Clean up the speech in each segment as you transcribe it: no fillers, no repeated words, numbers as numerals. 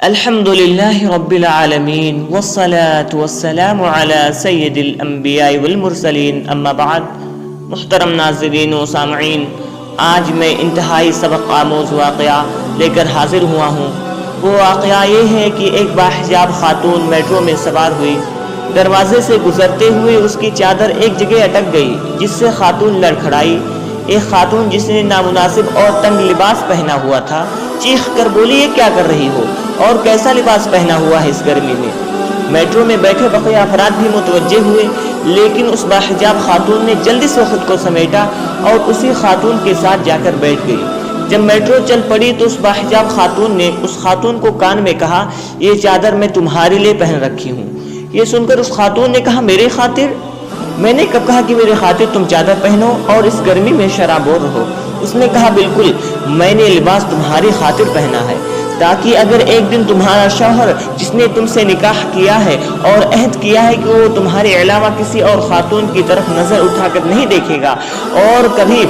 الحمد للہ رب العالمین والصلاة والسلام علی سید الانبیاء والمرسلین اما بعد۔ محترم ناظرین و سامعین، آج میں انتہائی سبق آموز واقعہ لے کر حاضر ہوا ہوں۔ وہ واقعہ یہ ہے کہ ایک باحجاب خاتون میٹرو میں سوار ہوئی۔ دروازے سے گزرتے ہوئے اس کی چادر ایک جگہ اٹک گئی، جس سے خاتون لڑکھڑائی۔ ایک خاتون جس نے نامناسب اور تنگ لباس پہنا ہوا تھا چیخ کر بولی، یہ کیا کر رہی ہو اور کیسا لباس پہنا ہوا ہے اس گرمی میں؟ میٹرو میں بیٹھے بقیہ افراد بھی متوجہ ہوئے، لیکن اس باحجاب خاتون نے جلدی سے خود کو سمیٹا اور اسی خاتون کے ساتھ جا کر بیٹھ گئی۔ جب میٹرو چل پڑی تو اس باحجاب خاتون نے اس خاتون کو کان میں کہا، یہ چادر میں تمہارے لیے پہن رکھی ہوں۔ یہ سن کر اس خاتون نے کہا، میرے خاطر؟ میں نے کب کہا کہ میرے خاطر تم چادر پہنو اور اس گرمی میں شرابور رہو؟ اس نے کہا، بالکل، میں نے لباس تمہاری خاطر پہنا ہے تاکہ اگر ایک دن تمہارا شوہر جس نے تم سے نکاح کیا ہے اور عہد کیا ہے کہ وہ تمہارے علاوہ کسی اور خاتون کی طرف نظر اٹھا کر نہیں دیکھے گا اور کبھی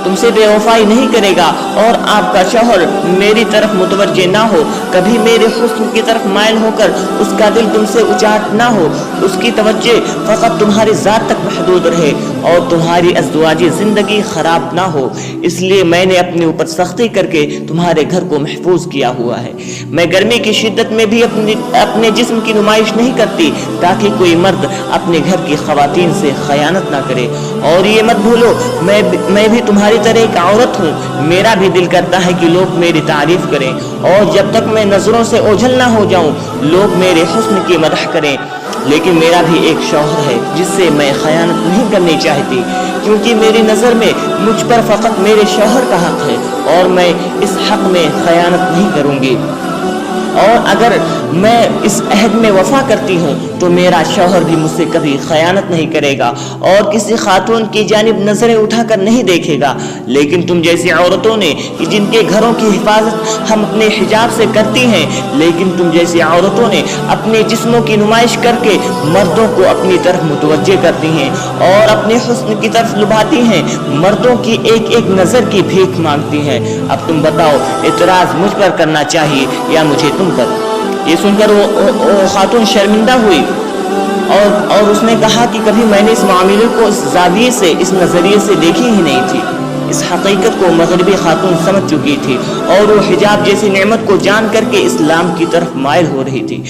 تم سے بے وفائی نہیں کرے گا، اور آپ کا شوہر میری طرف متوجہ نہ ہو، کبھی میرے حسن کی طرف مائل ہو کر اس کا دل تم سے اچاٹ نہ ہو، اس کی توجہ فقط تمہاری ذات تک محدود رہے اور تمہاری ازدواجی زندگی خراب نہ ہو، اس لیے میں نے اپنے اوپر سختی کر کے تمہارے گھر کو محفوظ کیا ہوا ہے۔ میں گرمی کی شدت میں بھی اپنے جسم کی نمائش نہیں کرتی تاکہ کوئی مرد اپنے گھر کی خواتین سے خیانت نہ کرے، اور یہ مت بھولو میں بھی تمہاری طرح ایک عورت ہوں، میرا بھی دل کرتا ہے کہ لوگ میری تعریف کریں، اور جب تک میں نظروں سے اوجھل نہ ہو جاؤں لوگ میرے حسن کی مدح کریں، لیکن میرا بھی ایک شوہر ہے جس سے میں خیانت نہیں کرنی چاہتی، کیونکہ میری نظر میں مجھ پر فقط میرے شوہر کا حق ہے اور میں اس حق میں خیانت نہیں کروں گی، اور اگر میں اس عہد میں وفا کرتی ہوں تو میرا شوہر بھی مجھ سے کبھی خیانت نہیں کرے گا اور کسی خاتون کی جانب نظریں اٹھا کر نہیں دیکھے گا۔ لیکن تم جیسی عورتوں نے کہ جن کے گھروں کی حفاظت ہم اپنے حجاب سے کرتی ہیں، لیکن تم جیسی عورتوں نے اپنے جسموں کی نمائش کر کے مردوں کو اپنی طرف متوجہ کرتی ہیں اور اپنے حسن کی طرف لبھاتی ہیں، مردوں کی ایک ایک نظر کی بھیک مانگتی ہیں۔ اب تم بتاؤ، اعتراض مجھ پر کرنا چاہیے یا مجھے تم پر؟ یہ سن کر وہ خاتون شرمندہ ہوئی اور اس نے کہا کہ کبھی میں نے اس معاملے کو اس زاویے سے، اس نظریے سے دیکھی ہی نہیں تھی۔ اس حقیقت کو مغربی خاتون سمجھ چکی تھی اور وہ حجاب جیسی نعمت کو جان کر کے اسلام کی طرف مائل ہو رہی تھی۔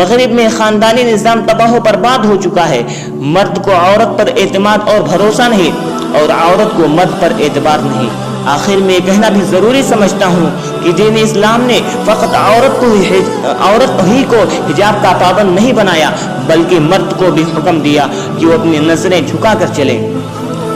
مغرب میں خاندانی نظام تباہ و برباد ہو چکا ہے، مرد کو عورت پر اعتماد اور بھروسہ نہیں اور عورت کو مرد پر اعتبار نہیں۔ آخر میں یہ کہنا بھی ضروری سمجھتا ہوں کہ دین اسلام نے فقط عورت ہی کو حجاب کا پابند نہیں بنایا، بلکہ مرد کو بھی حکم دیا کہ وہ اپنی نظریں جھکا کر چلے،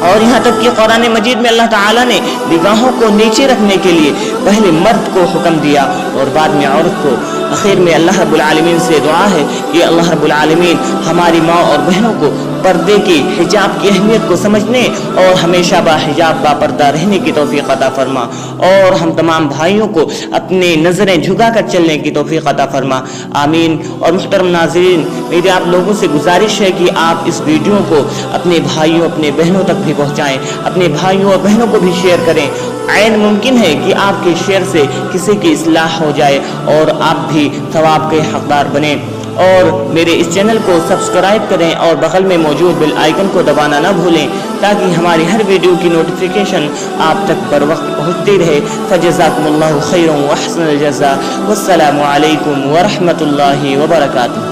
اور یہاں تک کہ قرآن مجید میں اللہ تعالیٰ نے نگاہوں کو نیچے رکھنے کے لیے پہلے مرد کو حکم دیا اور بعد میں عورت کو۔ آخر میں اللہ رب العالمین سے دعا ہے کہ اللہ رب العالمین ہماری ماں اور بہنوں کو پردے کی، حجاب کی اہمیت کو سمجھنے اور ہمیشہ با حجاب با پردہ رہنے کی توفیق عطا فرما، اور ہم تمام بھائیوں کو اپنی نظریں جھکا کر چلنے کی توفیق عطا فرما، آمین۔ اور محترم ناظرین، میری آپ لوگوں سے گزارش ہے کہ آپ اس ویڈیو کو اپنے بھائیوں، اپنے بہنوں تک بھی پہنچائیں، اپنے بھائیوں اور بہنوں کو بھی شیئر کریں۔ عین ممکن ہے کہ آپ کے شیئر سے کسی کی اصلاح ہو جائے اور آپ بھی ثواب کے حقدار بنیں، اور میرے اس چینل کو سبسکرائب کریں اور بغل میں موجود بیل آئیکن کو دبانا نہ بھولیں تاکہ ہماری ہر ویڈیو کی نوٹیفیکیشن آپ تک بر وقت پہنچتی رہے۔ فجزاکم اللہ خیرا واحسن الجزاء، والسلام علیکم ورحمۃ اللہ وبرکاتہ۔